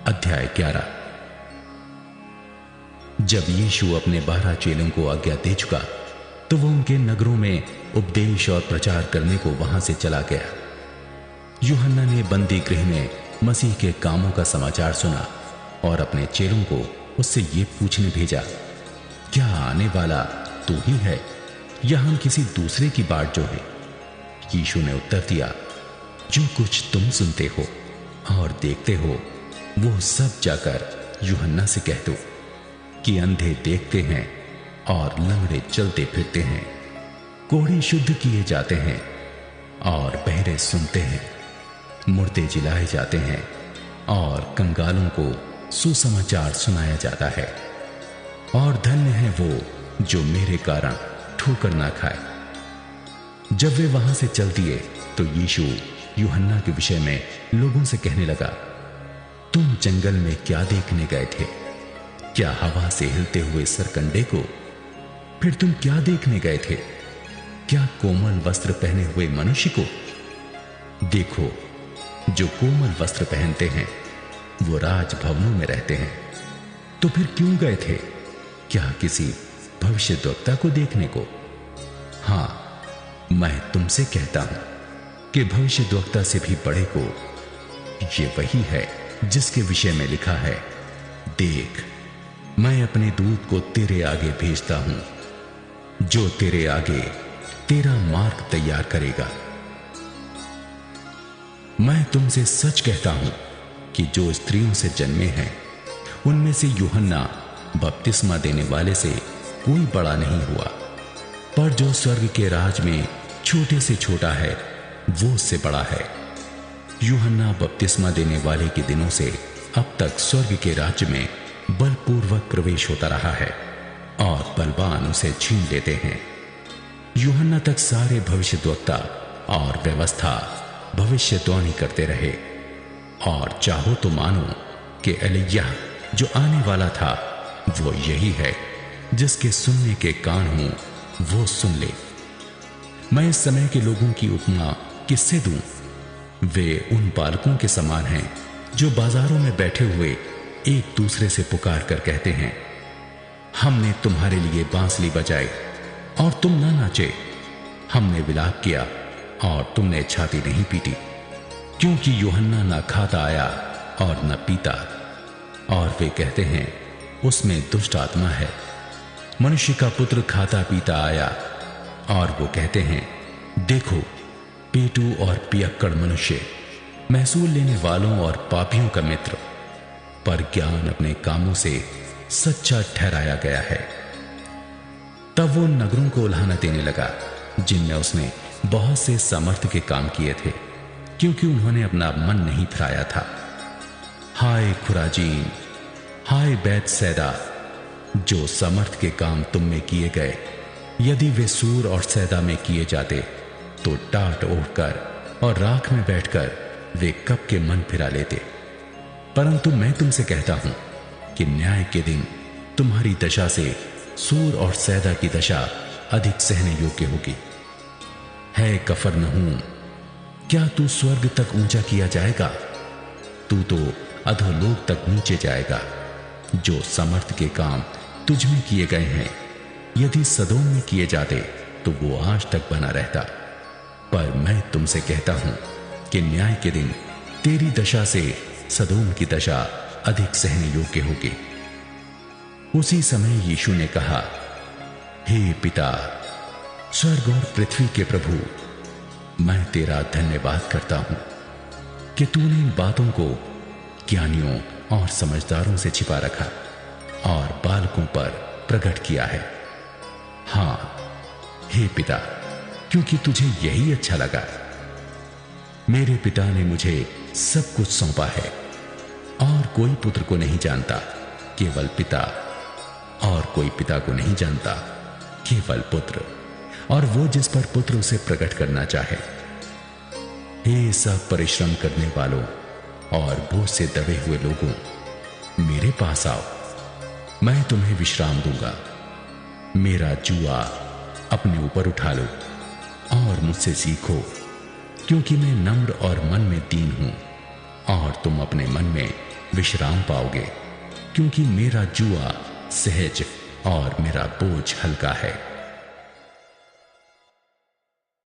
अध्याय 11। जब यीशु अपने 12 चेलों को आज्ञा दे चुका तो वो उनके नगरों में उपदेश और प्रचार करने को वहां से चला गया। यूहन्ना ने बंदी गृह में मसीह के कामों का समाचार सुना और अपने चेलों को उससे ये पूछने भेजा, क्या आने वाला तू ही है या हम किसी दूसरे की बाट जो है? यीशु ने उत्तर दिया, जो कुछ तुम सुनते हो और देखते हो वो सब जाकर यूहन्ना से कह दो कि अंधे देखते हैं और लंगड़े चलते फिरते हैं, कोढ़े शुद्ध किए जाते हैं और बहरे सुनते हैं, मुर्दे जिलाए जाते हैं और कंगालों को सुसमाचार सुनाया जाता है। और धन्य है वो जो मेरे कारण ठोकर ना खाए। जब वे वहां से चल दिए तो यीशु यूहन्ना के विषय में लोगों से कहने लगा, तुम जंगल में क्या देखने गए थे? क्या हवा से हिलते हुए सरकंडे को? फिर तुम क्या देखने गए थे? क्या कोमल वस्त्र पहने हुए मनुष्य को? देखो, जो कोमल वस्त्र पहनते हैं वो राजभवनों में रहते हैं। तो फिर क्यों गए थे? क्या किसी भविष्यद्वक्ता को देखने को? हां, मैं तुमसे कहता हूं कि भविष्यद्वक्ता से भी बड़े को ये वही है जिसके विषय में लिखा है, देख मैं अपने दूत को तेरे आगे भेजता हूं, जो तेरे आगे तेरा मार्ग तैयार करेगा। मैं तुमसे सच कहता हूं कि जो स्त्रियों से जन्मे हैं उनमें से यूहन्ना बपतिस्मा देने वाले से कोई बड़ा नहीं हुआ, पर जो स्वर्ग के राज में छोटे से छोटा है वो उससे बड़ा है। यूहन्ना बपतिस्मा देने वाले के दिनों से अब तक स्वर्ग के राज्य में बलपूर्वक प्रवेश होता रहा है और बलवान उसे छीन लेते हैं। यूहन्ना तक सारे भविष्यद्वक्ता और व्यवस्था भविष्यवाणी करते रहे, और चाहो तो मानो कि एलिय्याह जो आने वाला था वो यही है। जिसके सुनने के कान हों वो सुन ले। मैं इस समय के लोगों की उपमा किससे दूं? वे उन बालकों के समान हैं जो बाजारों में बैठे हुए एक दूसरे से पुकार कर कहते हैं, हमने तुम्हारे लिए बांसुरी बजाई और तुम ना नाचे, हमने विलाप किया और तुमने छाती नहीं पीटी। क्योंकि यूहन्ना ना खाता आया और न पीता। और वे कहते हैं, उसमें दुष्ट आत्मा है। मनुष्य का पुत्र खाता पीता आया और वो कहते हैं, देखो पेटू और पियक्कड़ मनुष्य, महसूल लेने वालों और पापियों का मित्र। पर ज्ञान अपने कामों से सच्चा ठहराया गया है। तब वो नगरों को उल्हाना देने लगा जिनमें उसने बहुत से सामर्थ्य के काम किए थे, क्योंकि उन्होंने अपना मन नहीं फिराया था। हाय खुराजीन, हाय बैतसैदा, जो सामर्थ्य के काम तुम में किए गए, यदि वे सूर और सैदा में किए जाते तो टाट ओढ़कर और राख में बैठकर वे कब के मन फिरा लेते। परंतु मैं तुमसे कहता हूं कि न्याय के दिन तुम्हारी दशा से सूर और सैदा की दशा अधिक सहने योग्य होगी। है कफरनहूम, क्या तू स्वर्ग तक ऊंचा किया जाएगा? तू तो अधोलोक तक नीचे जाएगा। जो समर्थ के काम तुझ में किए गए हैं, यदि सदोम में किए जाते तो वो आज तक बना रहता। पर मैं तुमसे कहता हूं कि न्याय के दिन तेरी दशा से सदोम की दशा अधिक सहने योग्य होगी। उसी समय यीशु ने कहा, हे पिता, स्वर्ग और पृथ्वी के प्रभु, मैं तेरा धन्यवाद करता हूं कि तूने इन बातों को ज्ञानियों और समझदारों से छिपा रखा और बालकों पर प्रकट किया है। हां, हे पिता, क्योंकि तुझे यही अच्छा लगा। मेरे पिता ने मुझे सब कुछ सौंपा है और कोई पुत्र को नहीं जानता केवल पिता, और कोई पिता को नहीं जानता केवल पुत्र, और वो जिस पर पुत्र उसे प्रकट करना चाहे। हे सब परिश्रम करने वालों और बोझ से दबे हुए लोगों, मेरे पास आओ, मैं तुम्हें विश्राम दूंगा। मेरा जुआ अपने ऊपर उठा लो और मुझसे सीखो, क्योंकि मैं नम्र और मन में दीन हूं, और तुम अपने मन में विश्राम पाओगे, क्योंकि मेरा जुआ सहज और मेरा बोझ हल्का है।